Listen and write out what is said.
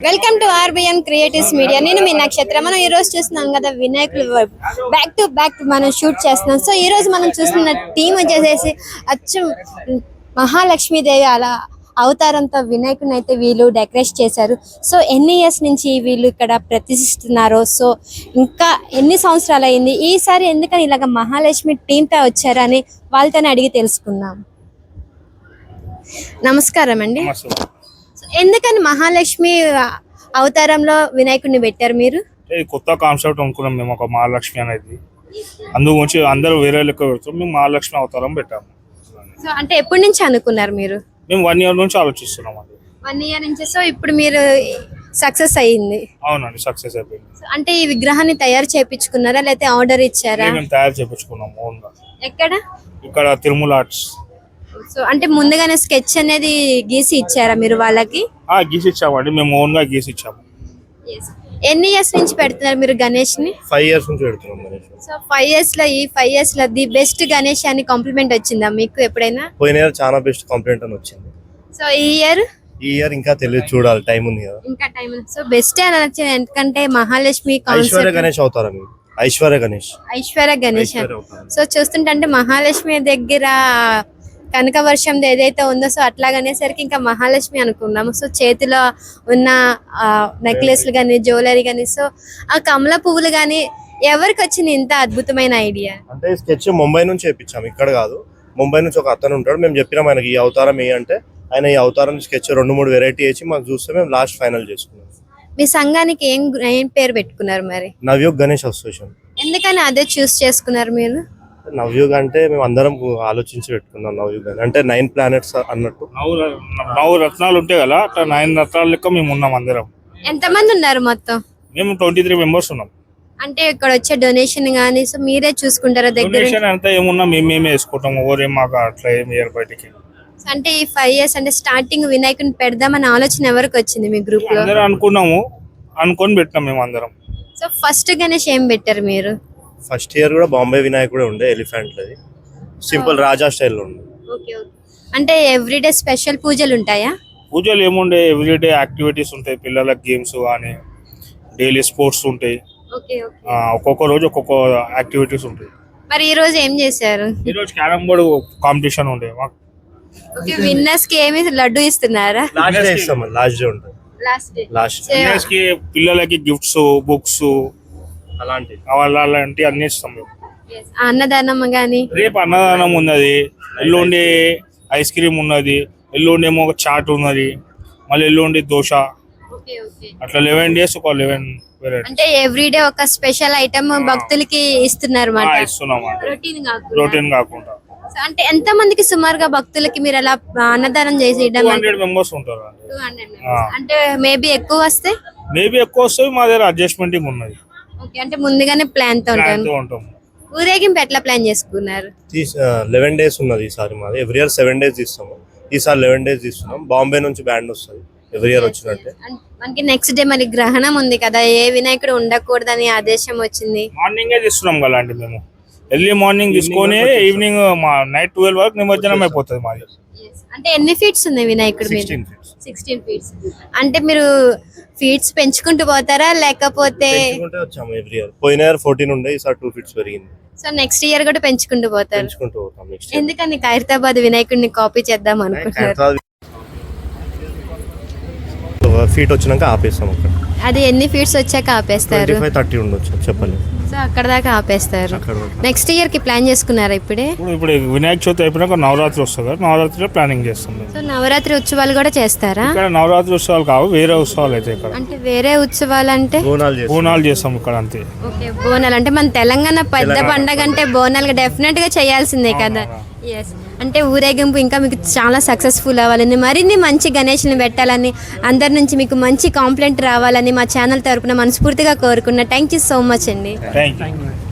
Welcome to RBN creatives media. నేను మీ నక్షత్రం. మనం ఈ రోజు చూస్తున్నాం కదా వినాయకులు బ్యాక్ టు బ్యాక్ మనం షూట్ చేస్తున్నాం. సో ఈ రోజు మనం చూస్తున్న టీం వచ్చేసేసి అచ్చం మహాలక్ష్మీదేవి అలా అవతారంతో వినాయకుని అయితే వీళ్ళు డెకరేట్ చేశారు. సో ఎన్ని ఇయర్స్ నుంచి వీళ్ళు ఇక్కడ ప్రతిష్ఠిస్తున్నారో, సో ఇంకా ఎన్ని సంవత్సరాలు అయింది, ఈసారి ఎందుకని ఇలాగ మహాలక్ష్మి టీంతో వచ్చారు అని వాళ్ళతోనే అడిగి తెలుసుకుందాం. నమస్కారం అండి. ఎందుకని మహాలక్ష్మి అవతారంలో వినాయకుడిని పెట్టారు మీరు? కొత్త కాన్సెప్ట్ అనుకున్నాం మేము, ఒక మహాలక్ష్మి అనేది. అందుగురించి అందరూ వేరే లెక్క పెడుతాం, మేము మహాలక్ష్మి అవతారం పెట్టాము. సో అంటే ఎప్పటి నుంచి అనుకున్నారు మీరు? మేము 1 year నుంచి ఆలోచిస్తున్నాం. అది 1 year నుంచి. సో ఇప్పుడు మీరు సక్సెస్ అయ్యింది? అవునండి, సక్సెస్ అయిపోయింది. అంటే ఈ విగ్రహాన్ని తయారు చేయించుకున్నారా లేకపోతే ఆర్డర్ ఇచ్చారా? మేము తయారు చేయించుకున్నాం ఓన్ గా. ఎక్కడ? ఇక్కడ తిరుమల ఆర్ట్స్. సో అంటే ముందుగానే స్కెచ్ అనేది గీసి ఇచ్చారా మీరు వాళ్ళకి? గీసి ఇచ్చామండి, మేము ఓన్ గా గీసి ఇచ్చాము. ఎన్ని ఇయర్స్ నుంచి పెడుతున్నారు మీరు గణేష్ ని? 5 years నుంచి పెడుతున్నాం గణేష్. సో 5 years లో ఈ 5 years లో ది బెస్ట్ గణేష్ అని కాంప్లిమెంట్ వచ్చిందా మీకు ఎప్పుడైనా? పోయిన ఇయర్ చాలా బెస్ట్ కాంప్లిమెంట్ అని వచ్చింది. సో ఈ ఇయర్ ఇంకా తెలియదు, చూడాలి, టైం ఉంది కదా. ఇంకా టైం ఉంది. సో బెస్ట్ అని వచ్చింది ఎందుకంటే మహాలక్ష్మి ఐశ్వర్య గణేష్ అవుతారా మీరు? ఐశ్వర్య గణేష్. సో చూస్తుంటే మహాలక్ష్మి దగ్గర కనక వర్షం ఏదైతే ఉందో, సో అట్లాగనేసరికి ఇంకా మహాలక్ష్మి అనుకున్నాము. సో చేతిలో ఉన్న నెక్లెస్లు కానీ, జ్యువెలరీ కానీ, సో ఆ కమల పువ్వులు కానీ ఎవరికి వచ్చింది ఇంత అద్భుతమైన ఐడియా? అంటే స్కెచ్ ముంబై నుంచి చేయించాము, ఇక్కడ కాదు. ముంబై నుంచి ఒక అతను ఉంటాడు, మేము చెప్పినాం ఆయనకి ఈ అవతారం అంటే ఆయన ఈ అవతారం స్కెచ్ 2-3 వెరైటీ వేసి మాకు చూస్తే మేము లాస్ట్ ఫైనల్ చేసుకున్నాం. మీ సంఘానికి ఏం పేరు పెట్టుకున్నారు మరి? నవయుగ్ గణేష్ అసోసియేషన్. ఎందుకని అదే చూస్ చేసుకున్నారు మీరు? నవయుగ్ అంటే మేము అందరం ఆలోచించి పెట్టుకున్నాం. నవయుగ్ అంటే 9 planets అన్నట్టు. 9 రత్నాలు ఉంటాయి కదా, అట్లా 9 రత్నాల లెక్క మేము ఉన్నాం అందరం. ఎంత మంది ఉన్నారు మొత్తం? మేము 23 members ఉన్నాం. అంటే ఇక్కడ వచ్చే డొనేషన్ గానీ సో మీరే చూసుకుంటారా దగ్గర? డొనేషన్ అంతా ఏమున్నా మేమే వేసుకుంటాం, ఎవరేం మాకు అట్లా ఏం ఇయర్ బయటికి. అంటే ఈ 5 years అంటే స్టార్టింగ్ వినాయకుని పెడదామని ఆలోచన ఎవరికి వచ్చింది మీ గ్రూప్ లో? అందరం అనుకొని పెట్టినాం మేము అందరం. సో ఫస్ట్ గణేష్ ఏం పెట్టారు మీరు? ఫస్ట్ ఇయర్ కూడా బాంబే వినాయకుడే ఉండే, ఎలిఫెంట్ అది సింపుల్ రాజా స్టైల్లో ఉండే. అంటే ఎవ్రీడే స్పెషల్ పూజలు ఉంటాయా? పూజలు ఏముండే, ఎవ్రీడే యాక్టివిటీస్ ఉంటాయి, పిల్లలకి గేమ్స్ కానీ డైలీ స్పోర్ట్స్ ఉంటాయి. ఒక్కొక్క రోజు ఒక్కొక్క యాక్టివిటీస్ ఉంటాయి. మరి ఈ రోజు ఏం చేశారు? ఈ రోజు క్యారమ్ బోర్డు కాంపిటీషన్ ఉండే. విన్నర్స్ కి ఏమి లడ్డు ఇస్తున్నారా? లాస్ట్ డే ఉంటుంది. విన్నర్స్ కి పిల్లలకి గిఫ్ట్స్, బుక్స్ అలాంటి అన్ని ఇస్తాం. అన్నదానం గానీ రేపు అన్నదానం ఉన్నది, ఎల్లుండి ఐస్ క్రీమ్ ఉన్నది, ఎల్లుండేమో ఒక చాట్ ఉన్నది, మళ్ళీ ఎల్లుండి దోశ. అట్లా 11 days ఒక 11 వెరైటీ. అంటే ఎవ్రీడే ఒక స్పెషల్ ఐటమ్ భక్తులకి ఇస్తున్నారు మాట. ఇస్తున్నాం రొటీన్ కాకుండా. అంటే ఎంత మందికి సుమారుగా భక్తులకి మీరు అలా అన్నదానం చేసి 200 members ఉంటారు. అంటే మేబీ ఎక్కువ వస్తే మా దగ్గర అడ్జస్ట్మెంట్ ఉన్నది. అంటే ముందుగానే ప్లాన్ తో ఉంటాం. ఊరేగింపు ఎట్లా ప్లాన్ చేసుకున్నారు? 11 days ఉన్నది ఈసారి మాది. ఎవ్రీ ఇయర్ 7 days ఇస్తాము, ఈసారి 11 days ఇస్తున్నాం. బాంబే నుంచి బ్యాండ్ వస్తుంది ఎవ్రీ ఇయర్ వచ్చినట్టే. మనకి నెక్స్ట్ డే మరి గ్రహణం ఉంది కదా, ఏ వినాయకుడు ఉండకూడదని ఆదేశం వచ్చింది. మార్నింగ్ తీసుకున్నాం కదా అండి, మేము ఎర్లీ మార్నింగ్ తీసుకొని ఈవినింగ్ నైట్ 12 వరకు నిమజ్జనం అయిపోతుంది మాది. అంటే ఎన్ని ఫీట్స్ ఉన్నాయి వినాయకుడు? 16 feet. అంటే మీరు ఫీట్స్ పెంచుకుంటూ పోతారా లేకపోతే? వచ్చాము ఎవ్రీ ఇయర్. పోయిన ఇయర్ 14 ఉండే, ఈసారి 2 feet పెరిగింది. సో నెక్స్ట్ ఇయర్ కూడా పెంచుకుంటూ పోతారు? ఎందుకని ఖైరతాబాద్ వినాయకుడిని కాపీ చేద్దాం అనుకుంటున్నారు? ఫీట్ వచ్చినాక ఆపేస్తాం అక్కడ. అది ఎన్ని ఫీట్స్ వచ్చాక ఆపేస్తారు? 25-30 ఉండొచ్చు, చెప్పలేదు. సో అక్కడ దాకా ఆపేస్తారు. నెక్స్ట్ ఇయర్ కి ప్లాన్ చేసుకున్నారా ఇప్పుడే? ఇప్పుడు వినాయక చవితి అయిపోయినాక నవరాత్రి వస్తుంది, నవరాత్రిలో ప్లానింగ్ చేస్తాం. సో నవరాత్రి ఉత్సవాలు కూడా చేస్తారా? ఇక్కడ నవరాత్రి ఉత్సవాలు కావు, వేరే ఉత్సవాలు అయితే ఇక్కడ. అంటే వేరే ఉత్సవాలు అంటే బోనాలు చేస్తాం ఇక్కడ అంతే. ఓకే, బోనాలు అంటే మన తెలంగాణ పెద్ద పండగ అంటే బోనాలు డెఫినెట్ గా చేయాల్సిందే కదా. ఎస్, అంటే ఊరేగింపు ఇంకా మీకు చాలా సక్సెస్ఫుల్ అవ్వాలని, మరిన్ని మంచి గణేష్ని పెట్టాలని, అందరి నుంచి మీకు మంచి కాంప్లిమెంట్ రావాలని మా ఛానల్ తరపున మనస్ఫూర్తిగా కోరుకున్నా. థ్యాంక్ యూ సో మచ్ అండి. Thank you.